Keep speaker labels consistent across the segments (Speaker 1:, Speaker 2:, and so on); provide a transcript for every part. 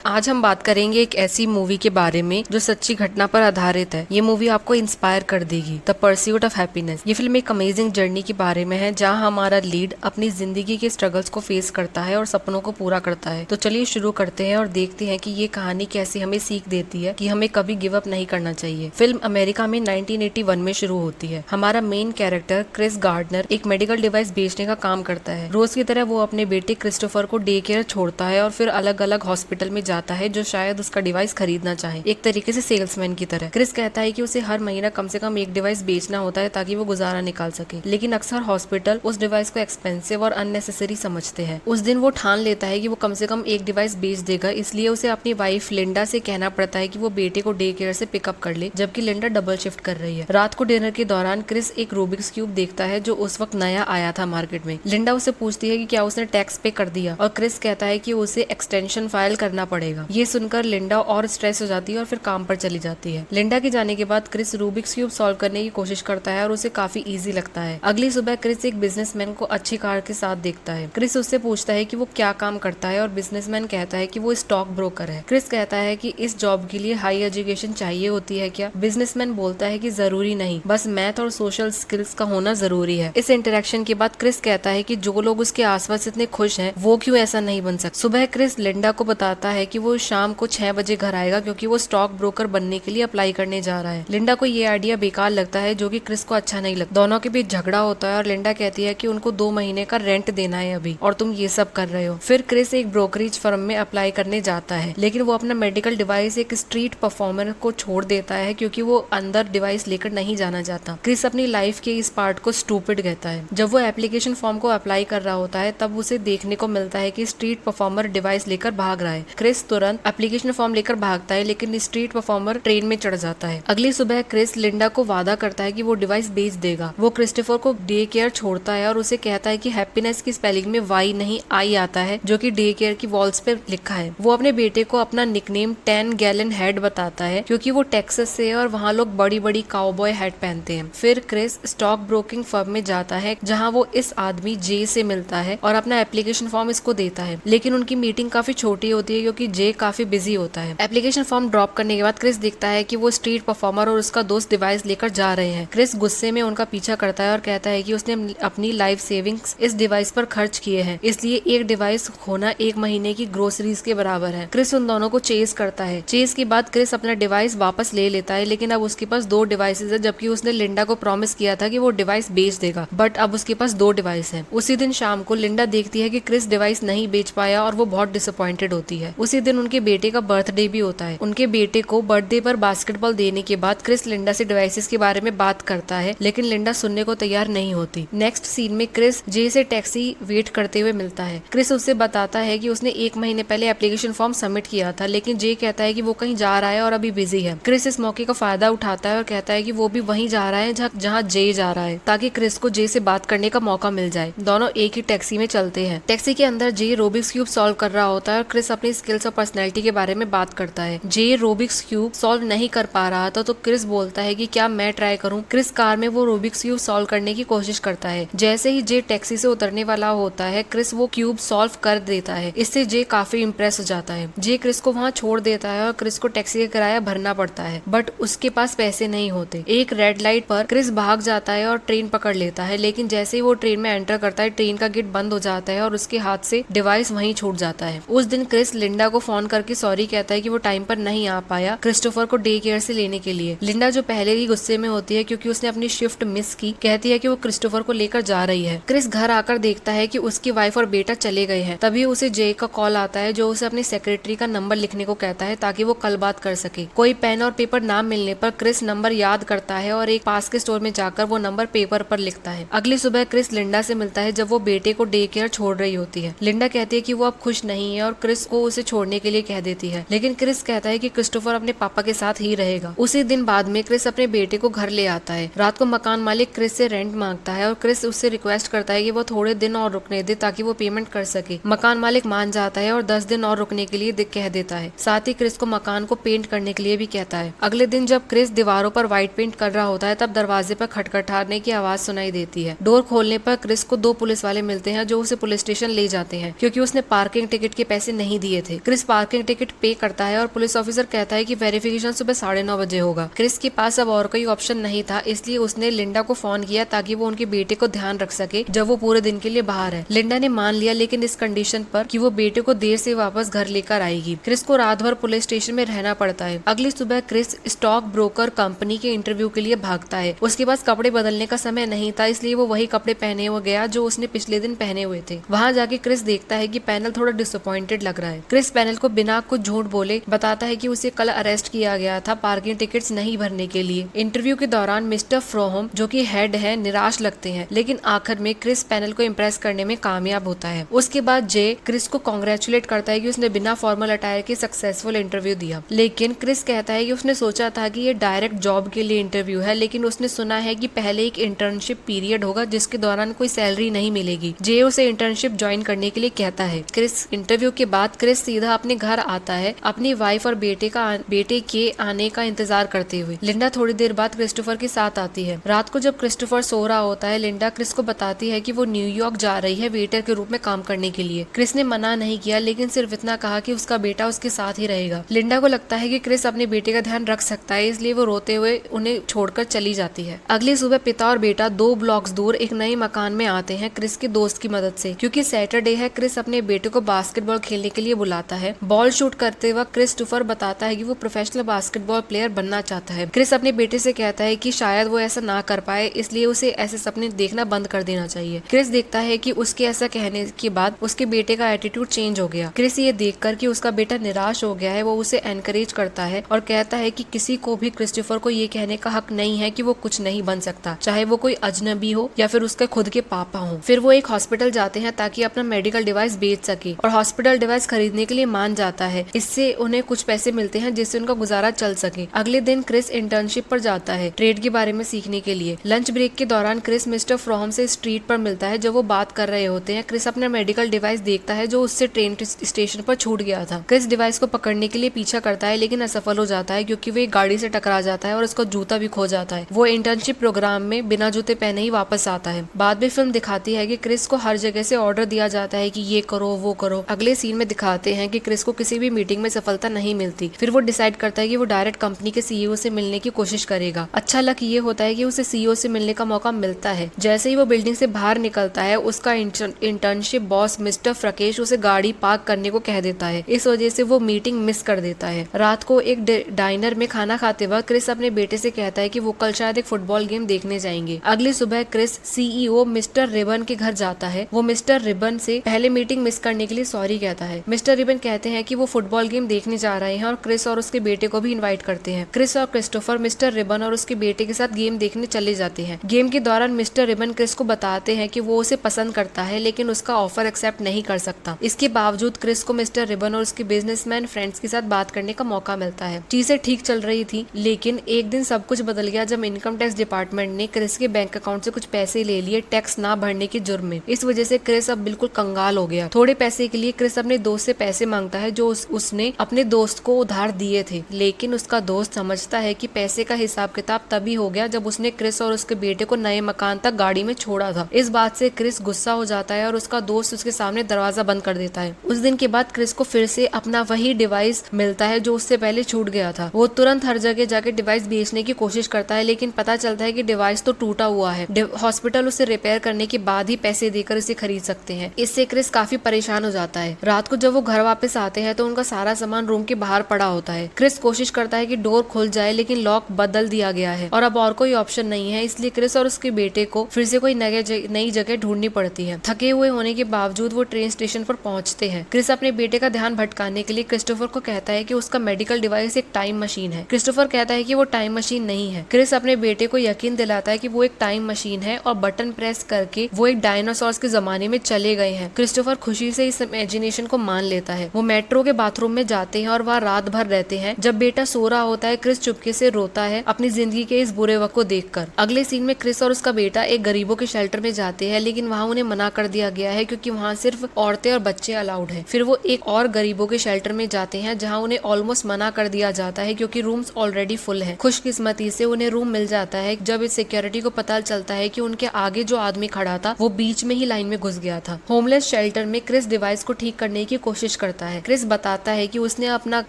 Speaker 1: आज हम बात करेंगे एक ऐसी मूवी के बारे में जो सच्ची घटना पर आधारित है। ये मूवी आपको इंस्पायर कर देगी। The pursuit of happiness. ये फिल्म एक अमेजिंग जर्नी के बारे में है जहां हमारा लीड अपनी जिंदगी के स्ट्रगल्स को फेस करता है और सपनों को पूरा करता है। तो चलिए शुरू करते हैं और देखते हैं कि ये कहानी कैसे हमें सीख देती है कि हमें कभी गिव अप नहीं करना चाहिए। फिल्म अमेरिका में 1981 में शुरू होती है। हमारा मेन कैरेक्टर क्रिस गार्डनर एक मेडिकल डिवाइस बेचने का काम करता है। रोज की तरह वो अपने बेटे क्रिस्टोफर को डे केयर छोड़ता है और फिर अलग अलग हॉस्पिटल में जाता है जो शायद उसका डिवाइस खरीदना चाहे, एक तरीके से सेल्समैन की तरह। क्रिस कहता है कि उसे हर महीना कम से कम एक डिवाइस बेचना होता है ताकि वो गुजारा निकाल सके, लेकिन अक्सर हॉस्पिटल उस डिवाइस को एक्सपेंसिव और अननेसेसरी समझते हैं। उस दिन वो ठान लेता है कि वो कम से कम एक डिवाइस बेच देगा, इसलिए उसे अपनी वाइफ लिंडा से कहना पड़ता है कि वो बेटे को डे केयर से पिकअप कर ले, जबकि लिंडा डबल शिफ्ट कर रही है। रात को डिनर के दौरान क्रिस एक रूबिक्स क्यूब देखता है जो उस वक्त नया आया था मार्केट में। लिंडा उसे पूछती है कि क्या उसने टैक्स पे कर दिया, और क्रिस कहता है कि उसे एक्सटेंशन फाइल करना पड़ेगा। ये सुनकर लिंडा और स्ट्रेस हो जाती है और फिर काम पर चली जाती है। लिंडा के जाने के बाद क्रिस रूबिक्स क्यूब सॉल्व करने की कोशिश करता है और उसे काफी इजी लगता है। अगली सुबह क्रिस एक बिजनेसमैन को अच्छी कार के साथ देखता है। क्रिस उससे पूछता है कि वो क्या काम करता है और बिजनेसमैन कहता है कि वो स्टॉक ब्रोकर है। क्रिस कहता है कि इस जॉब के लिए हाई एजुकेशन चाहिए होती है क्या? बिजनेसमैन बोलता है कि जरूरी नहीं, बस मैथ और सोशल स्किल्स का होना जरूरी है। इस इंटरेक्शन के बाद क्रिस कहता है कि जो लोग उसके आसपास इतने खुश हैं वो क्यों ऐसा नहीं बन सकते। सुबह क्रिस लिंडा को बताता है कि वो शाम को 6 बजे घर आएगा क्योंकि वो स्टॉक ब्रोकर बनने के लिए अप्लाई करने जा रहा है। लिंडा को ये आइडिया बेकार लगता है जो कि क्रिस को अच्छा नहीं लगता। दोनों के बीच झगड़ा होता है और लिंडा कहती है कि उनको 2 महीने का रेंट देना है अभी, और तुम ये सब कर रहे हो। फिर क्रिस एक ब्रोकरेज फर्म में अप्लाई करने जाता है, लेकिन वो अपना मेडिकल डिवाइस एक स्ट्रीट परफॉर्मर को छोड़ देता है क्योंकि वो अंदर डिवाइस लेकर नहीं जाना चाहता। क्रिस अपनी लाइफ के इस पार्ट को स्टूपिड कहता है। जब वो एप्लीकेशन फॉर्म को अप्लाई कर रहा होता है तब उसे देखने को मिलता है कि स्ट्रीट परफॉर्मर डिवाइस लेकर भाग रहा है। क्रिस तुरंत एप्लीकेशन फॉर्म लेकर भागता है, लेकिन स्ट्रीट परफॉर्मर ट्रेन में चढ़ जाता है। अगली सुबह क्रिस लिंडा को वादा करता है कि वो डिवाइस बेच देगा। वो क्रिस्टोफर को डे केयर छोड़ता है और उसे कहता है कि हैप्पीनेस की स्पेलिंग में वाई नहीं आई आता है, जो कि डे केयर की वॉल्स पे लिखा है। वो अपने बेटे को अपना निकनेम 10 गैलन हेड बताता है क्योंकि वो टेक्सास से है और वहाँ लोग बड़ी बड़ी काउबॉय हेड पहनते हैं। फिर क्रिस स्टॉक ब्रोकिंग फर्म में जाता है जहाँ वो इस आदमी जे से मिलता है और अपना एप्लीकेशन फॉर्म इसको देता है, लेकिन उनकी मीटिंग काफी छोटी होती है क्योंकि जे काफी बिजी होता है। एप्लीकेशन फॉर्म ड्रॉप करने के बाद क्रिस देखता है कि वो स्ट्रीट परफॉर्मर और उसका दोस्त डिवाइस लेकर जा रहे हैं। क्रिस गुस्से में उनका पीछा करता है और कहता है कि उसने अपनी लाइफ सेविंग्स इस डिवाइस पर खर्च किए हैं, इसलिए एक डिवाइस खोना 1 महीने की ग्रोसरीज के बराबर है। क्रिस उन दोनों को चेस करता है। चेस के बाद क्रिस अपना डिवाइस वापस ले लेता है, लेकिन अब उसके पास 2 डिवाइसेस है, जबकि उसने लिंडा को प्रॉमिस किया था कि वो डिवाइस बेच देगा, बट अब उसके पास 2 डिवाइस है। उसी दिन शाम को लिंडा देखती है कि क्रिस डिवाइस नहीं बेच पाया और वो बहुत डिसअपॉइंटेड होती है। उसी दिन उनके बेटे का बर्थडे भी होता है। उनके बेटे को बर्थडे पर बास्केटबॉल देने के बाद क्रिस लिंडा से डिवाइसेस के बारे में बात करता है, लेकिन लिंडा सुनने को तैयार नहीं होती। नेक्स्ट सीन में क्रिस जे से टैक्सी वेट करते हुए मिलता है। क्रिस उससे बताता है कि उसने 1 महीने पहले एप्लीकेशन फॉर्म सबमिट किया था, लेकिन जे कहता है कि वो कहीं जा रहा है और अभी बिजी है। क्रिस इस मौके का फायदा उठाता है और कहता है कि वो भी वहीं जा रहा है जहाँ जे जा रहा है, ताकि क्रिस को जे से बात करने का मौका मिल जाए। दोनों एक ही टैक्सी में चलते हैं। टैक्सी के अंदर जे रूबिक्स क्यूब सॉल्व कर रहा होता है और क्रिस अपनी स्किल्स और पर्सनैलिटी के बारे में बात करता है। जे रूबिक्स क्यूब सॉल्व नहीं कर पा रहा था तो क्रिस बोलता है कि क्या मैं ट्राई करूं। क्रिस कार में वो रूबिक्स क्यूब सॉल्व करने की कोशिश करता है। जैसे ही जे टैक्सी से उतरने वाला होता है क्रिस वो क्यूब सॉल्व कर देता है। इससे जे काफी इम्प्रेस हो जाता है। जे क्रिस को वहाँ छोड़ देता है और क्रिस को टैक्सी का किराया भरना पड़ता है, बट उसके पास पैसे नहीं होते। एक रेड लाइट पर क्रिस भाग जाता है और ट्रेन पकड़ लेता है, लेकिन जैसे ही वो ट्रेन में एंटर करता है ट्रेन का गेट बंद हो जाता है और उसके हाथ से डिवाइस वहीं छूट जाता है। उस दिन क्रिस लिंडा को फोन करके सॉरी कहता है कि वो टाइम पर नहीं आ पाया क्रिस्टोफर को डे केयर से लेने के लिए। लिंडा जो पहले ही गुस्से में होती है क्योंकि उसने अपनी शिफ्ट मिस की, कहती है कि वो क्रिस्टोफर को लेकर जा रही है। क्रिस घर आकर देखता है कि उसकी वाइफ और बेटा चले गए हैं। तभी उसे जे का कॉल आता है जो उसे अपनी सेक्रेटरी का नंबर लिखने को कहता है ताकि वो कल बात कर सके। कोई पेन और पेपर ना मिलने पर क्रिस नंबर याद करता है और एक पास के स्टोर में जाकर वो नंबर पेपर पर लिखता है। अगली सुबह क्रिस लिंडा से मिलता है जब वो बेटे को डे केयर छोड़ रही होती है। लिंडा कहती है कि वो अब खुश नहीं है और क्रिस को उसे छोड़ने के लिए कह देती है, लेकिन क्रिस कहता है कि क्रिस्टोफर अपने पापा के साथ ही रहेगा। उसी दिन बाद में क्रिस अपने बेटे को घर ले आता है। रात को मकान मालिक क्रिस से रेंट मांगता है और क्रिस उससे रिक्वेस्ट करता है कि वो थोड़े दिन और रुकने दे ताकि वो पेमेंट कर सके। मकान मालिक मान जाता है और 10 दिन और रुकने के लिए कह देता है। साथ ही क्रिस को मकान को पेंट करने के लिए भी कहता है। अगले दिन जब क्रिस दीवारों पर व्हाइट पेंट कर रहा होता है तब दरवाजे पर खटखटाने की आवाज सुनाई देती है। डोर खोलने पर क्रिस को 2 पुलिस वाले मिलते हैं जो उसे पुलिस स्टेशन ले जाते हैं क्योंकि उसने पार्किंग टिकट के पैसे नहीं दिए थे। क्रिस पार्किंग टिकट पे करता है और पुलिस ऑफिसर कहता है कि वेरिफिकेशन सुबह 9:30 बजे होगा। क्रिस के पास अब और कोई ऑप्शन नहीं था, इसलिए उसने लिंडा को फोन किया ताकि वो उनके बेटे को ध्यान रख सके जब वो पूरे दिन के लिए बाहर है। लिंडा ने मान लिया, लेकिन इस कंडीशन पर कि वो बेटे को देर से वापस घर लेकर आएगी। क्रिस को रात भर पुलिस स्टेशन में रहना पड़ता है। अगली सुबह क्रिस स्टॉक ब्रोकर कंपनी के इंटरव्यू के लिए भागता है। उसके पास कपड़े बदलने का समय नहीं था, इसलिए वो वही कपड़े पहने हुए गया जो उसने पिछले दिन पहने हुए थे। वहाँ जाके क्रिस देखता है कि पैनल थोड़ा डिसअपॉइंटेड लग रहा है। क्रिस पैनल को बिना कुछ झूठ बोले बताता है कि उसे कल अरेस्ट किया गया था पार्किंग टिकट्स नहीं भरने के लिए। इंटरव्यू के दौरान मिस्टर फ्रोहम जो कि हेड है निराश लगते हैं, लेकिन आखिर में क्रिस पैनल को इम्प्रेस करने में कामयाब होता है। उसके बाद जे क्रिस को कांग्रेचुलेट करता है कि उसने बिना फॉर्मल अटायर के सक्सेसफुल इंटरव्यू दिया, लेकिन क्रिस कहता है कि उसने सोचा था कि ये डायरेक्ट जॉब के लिए इंटरव्यू है, लेकिन उसने सुना है कि पहले एक इंटर्नशिप पीरियड होगा जिसके दौरान कोई सैलरी नहीं मिलेगी। जे उसे इंटर्नशिप ज्वाइन करने के लिए कहता है। क्रिस इंटरव्यू के बाद क्रिस सीधा अपने घर आता है, अपनी वाइफ और बेटे के आने का इंतजार करते हुए। लिंडा थोड़ी देर बाद क्रिस्टोफर के साथ आती है। रात को जब क्रिस्टोफर सो रहा होता है, लिंडा क्रिस को बताती है कि वो न्यूयॉर्क जा रही है वेटर के रूप में काम करने के लिए। क्रिस ने मना नहीं किया, लेकिन सिर्फ इतना कहा कि उसका बेटा उसके साथ ही रहेगा। लिंडा को लगता है कि क्रिस अपने बेटे का ध्यान रख सकता है, इसलिए वो रोते हुए उन्हें छोड़कर चली जाती है। अगली सुबह पिता और बेटा 2 ब्लॉक्स दूर एक नए मकान में आते हैं क्रिस के दोस्त की मदद से। क्योंकि सैटरडे है, क्रिस अपने बेटे को बास्केटबॉल खेलने के लिए बुलाता है। बॉल शूट करते वक्त क्रिस्टोफर बताता है कि वो प्रोफेशनल बास्केटबॉल प्लेयर बनना चाहता है। क्रिस अपने बेटे से कहता है कि शायद वो ऐसा ना कर पाए, इसलिए उसे ऐसे सपने देखना बंद कर देना चाहिए। क्रिस देखता है कि उसके ऐसा कहने के बाद उसके बेटे का एटीट्यूड चेंज हो गया। क्रिस ये देखकर कि उसका बेटा निराश हो गया है, वो उसे एनकरेज करता है और कहता है कि किसी को भी क्रिस्टोफर को ये कहने का हक नहीं है कि वो कुछ नहीं बन सकता, चाहे वो कोई अजनबी हो या फिर उसके खुद के पापा हो। फिर वो एक हॉस्पिटल जाते हैं ताकि अपना मेडिकल डिवाइस बेच सके और हॉस्पिटल डिवाइस खरीदने के लिए मान जाता है। इससे उन्हें कुछ पैसे मिलते हैं जिससे उनका गुजारा चल सके। अगले दिन क्रिस इंटर्नशिप पर जाता है ट्रेड के बारे में सीखने के लिए। लंच ब्रेक के दौरान क्रिस मिस्टर फ्रॉम से स्ट्रीट पर मिलता है। जब वो बात कर रहे होते हैं, क्रिस अपना मेडिकल डिवाइस देखता है जो उससे ट्रेन स्टेशन पर छूट गया था। क्रिस डिवाइस को पकड़ने के लिए पीछा करता है, लेकिन असफल हो जाता है क्योंकि वो एक गाड़ी से टकरा जाता है और उसका जूता भी खो जाता है। वो इंटर्नशिप प्रोग्राम में बिना जूते पहने ही वापस आता है। बाद में फिल्म दिखाती है कि क्रिस को हर जगह से ऑर्डर दिया जाता है कि ये करो वो करो। अगले सीन में दिखाते हैं कि क्रिस को किसी भी मीटिंग में सफलता नहीं मिलती। फिर वो डिसाइड करता है कि वो डायरेक्ट कंपनी के सीईओ से मिलने की कोशिश करेगा। अच्छा लक ये होता है कि उसे सीईओ से मिलने का मौका मिलता है। जैसे ही वो बिल्डिंग से बाहर निकलता है, उसका इंटर्नशिप बॉस मिस्टर फ्रकेश उसे गाड़ी पार्क करने को कह देता है। इस वजह से वो मीटिंग मिस कर देता है। रात को एक डाइनर में खाना खाते वक्त क्रिस अपने बेटे से कहता है कि वो कल शायद एक फुटबॉल गेम देखने जाएंगे। अगली सुबह क्रिस सीईओ मिस्टर रिबन के घर जाता है। वो मिस्टर रिबन से पहले मीटिंग मिस करने के लिए सॉरी कहता है। मिस्टर रिबन कहते हैं कि वो फुटबॉल गेम देखने जा रहे हैं और क्रिस और उसके बेटे को भी इनवाइट करते हैं। क्रिस और क्रिस्टोफर मिस्टर रिबन और उसके बेटे के साथ गेम देखने चले जाते हैं। गेम के दौरान मिस्टर रिबन क्रिस को बताते हैं कि वो उसे पसंद करता है, लेकिन उसका ऑफर एक्सेप्ट नहीं कर सकता। इसके बावजूद क्रिस को मिस्टर रिबन और उसके बिजनेसमैन फ्रेंड्स के साथ बात करने का मौका मिलता है। चीजें ठीक चल रही थी, लेकिन एक दिन सब कुछ बदल गया जब इनकम टैक्स डिपार्टमेंट ने क्रिस के बैंक अकाउंट से कुछ पैसे ले लिए टैक्स ना भरने के जुर्म में। इस वजह से क्रिस अब बिल्कुल कंगाल हो गया। थोड़े पैसे के लिए क्रिस अपने दोस्त से पैसे मांगता है जो उसने अपने दोस्त को उधार दिए थे, लेकिन उसका दोस्त समझता है कि पैसे का हिसाब किताब तभी हो गया जब उसने क्रिस और उसके बेटे को नए मकान तक गाड़ी में छोड़ा था। इस बात से क्रिस गुस्सा हो जाता है और उसका दोस्त उसके सामने दरवाजा बंद कर देता है। उस दिन के बाद क्रिस को फिर से अपना वही डिवाइस मिलता है जो उससे पहले छूट गया था। वो तुरंत हर जगह जाके डिवाइस बेचने की कोशिश करता है, लेकिन पता चलता है कि डिवाइस तो टूटा हुआ है। हॉस्पिटल उसे रिपेयर करने के बाद ही पैसे देकर इसे खरीद सकते हैं। इससे क्रिस काफी परेशान हो जाता है। रात को जब वो घर वापस आते हैं तो उनका सारा सामान रूम के बाहर पड़ा होता है। क्रिस कोशिश करता है कि डोर खुल जाए, लेकिन लॉक बदल दिया गया है और अब और कोई ऑप्शन नहीं है। इसलिए क्रिस और उसके बेटे को फिर से कोई नई जगह ढूंढनी पड़ती है। थके हुए होने के बावजूद वो ट्रेन स्टेशन पर पहुंचते हैं। क्रिस अपने बेटे का ध्यान भटकाने के लिए क्रिस्टोफर को कहता है कि उसका मेडिकल डिवाइस एक टाइम मशीन है। क्रिस्टोफर कहता है कि वो टाइम मशीन नहीं है। क्रिस अपने बेटे को यकीन दिलाता है कि वो एक टाइम मशीन है और बटन प्रेस करके वो एक डायनासोर्स के जमाने में चले गए हैं। क्रिस्टोफर खुशी से इस इमेजिनेशन को मान लेता है। वो मेट्रो के बाथरूम में जाते हैं और वहाँ रात भर रहते हैं। जब बेटा सो रहा होता है, क्रिस चुपके से रोता है अपनी जिंदगी के इस बुरे वक्त को देखकर। अगले सीन में क्रिस और उसका बेटा एक गरीबों के शेल्टर में जाते हैं, लेकिन वहाँ उन्हें मना कर दिया गया है क्योंकि वहाँ सिर्फ औरतें और बच्चे अलाउड हैं। फिर वो एक और गरीबों के शेल्टर में जाते हैं जहाँ उन्हें ऑलमोस्ट मना कर दिया जाता है क्योंकि रूम्स ऑलरेडी फुल है। खुशकिस्मती से उन्हें रूम मिल जाता है जब इस सिक्योरिटी को पता चलता है कि उनके आगे जो आदमी खड़ा था वो बीच में ही लाइन में घुस गया था। होमलेस शेल्टर में क्रिस डिवाइस को ठीक करने की कोशिश करता जाता है। क्रिस बताता है कि उसने अपना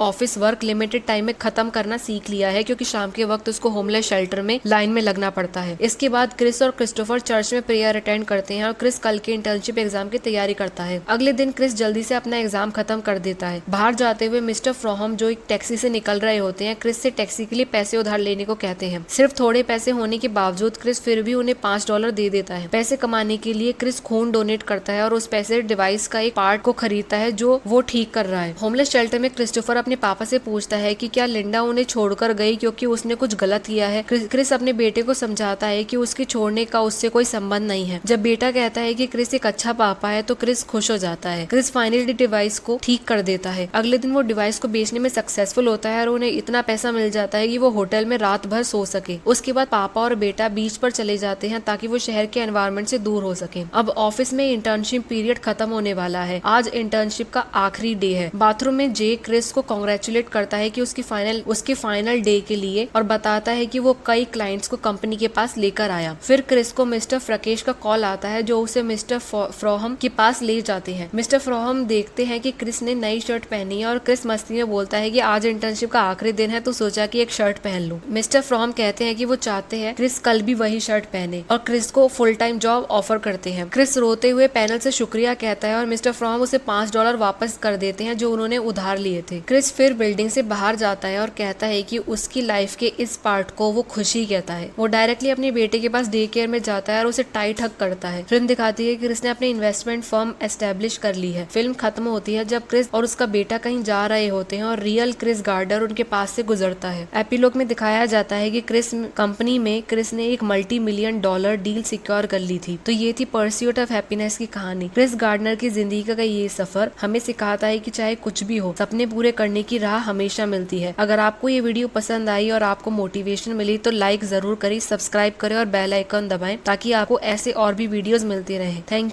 Speaker 1: ऑफिस वर्क लिमिटेड टाइम में खत्म करना सीख लिया है, क्योंकि शाम के वक्त उसको होमलेस शेल्टर में लाइन में लगना पड़ता है। इसके बाद क्रिस और क्रिस्टोफर चर्च में प्रेयर अटेंड करते हैं और क्रिस कल के इंटर्नशिप एग्जाम की तैयारी करता है। अगले दिन क्रिस जल्दी से अपना एग्जाम खत्म कर देता है। बाहर जाते हुए मिस्टर फ्रोहम, जो एक टैक्सी से निकल रहे होते हैं, क्रिस से टैक्सी के लिए पैसे उधार लेने को कहते हैं। सिर्फ थोड़े पैसे होने के बावजूद क्रिस फिर भी उन्हें $5 दे देता है। पैसे कमाने के लिए क्रिस खून डोनेट करता है और उस पैसे डिवाइस का एक पार्ट को खरीदता है जो वो ठीक कर रहा है। होमलेस शेल्टर में क्रिस्टोफर अपने पापा से पूछता है कि क्या लिंडा उन्हें छोड़कर गई क्योंकि उसने कुछ गलत किया है। क्रिस अपने बेटे को समझाता है कि उसके छोड़ने का उससे कोई संबंध नहीं है। जब बेटा कहता है कि क्रिस एक अच्छा पापा है तो क्रिस खुश हो जाता है। क्रिस फाइनली डिवाइस को ठीक कर देता है। अगले दिन वो डिवाइस को बेचने में सक्सेसफुल होता है और उन्हें इतना पैसा मिल जाता है कि वो होटल में रात भर सो सके। उसके बाद पापा और बेटा बीच पर चले जाते हैं ताकि वो शहर के एनवायरनमेंट से दूर हो सके। अब ऑफिस में इंटर्नशिप पीरियड खत्म होने वाला है। आज इंटर्नशिप का आखिरी डे है। बाथरूम में जे क्रिस को कांग्रेचुलेट करता है कि उसके फाइनल डे के लिए, और बताता है कि वो कई क्लाइंट्स को कंपनी के पास लेकर आया। फिर क्रिस को मिस्टर फ्रकेश का कॉल आता है जो उसे मिस्टर फ्रोहम के पास ले जाते हैं। मिस्टर फ्रोहम देखते हैं कि क्रिस ने नई शर्ट पहनी है और क्रिस मस्ती में बोलता है कि आज इंटर्नशिप का आखिरी दिन है तो सोचा कि एक शर्ट पहन लूं। मिस्टर फ्रोहम कहते हैं कि वो चाहते हैं क्रिस कल भी वही शर्ट पहने और क्रिस को फुल टाइम जॉब ऑफर करते हैं। क्रिस रोते हुए पैनल से शुक्रिया कहता है और मिस्टर फ्रोहम उसे $5 वापस कर देते हैं जो उन्होंने उधार लिए थे। क्रिस फिर बिल्डिंग से बाहर जाता है और कहता है कि उसकी लाइफ के इस पार्ट को वो खुशी कहता है। वो डायरेक्टली अपने बेटे के पास डे केयर में जाता है और उसे टाइट हग करता है। फिल्म दिखाती है कि क्रिस ने अपनी इन्वेस्टमेंट फर्म एस्टेब्लिश कर ली है। फिल्म खत्म होती है जब क्रिस और उसका बेटा कहीं जा रहे होते हैं और रियल क्रिस गार्डनर उनके पास से गुजरता है। एपिलॉग में दिखाया जाता है कि कंपनी में क्रिस ने एक $multi-million डील सिक्योर कर ली थी। तो ये थी परस्यूट ऑफ हैप्पीनेस की कहानी। क्रिस गार्डनर की जिंदगी का ये सफर हमें सिखाता है कि चाहे कुछ भी हो, सपने पूरे करने की राह हमेशा मिलती है। अगर आपको ये वीडियो पसंद आई और आपको मोटिवेशन मिली तो लाइक जरूर करें, सब्सक्राइब करें और बेल आइकन दबाएं ताकि आपको ऐसे और भी वीडियोस मिलते रहे। Thank you.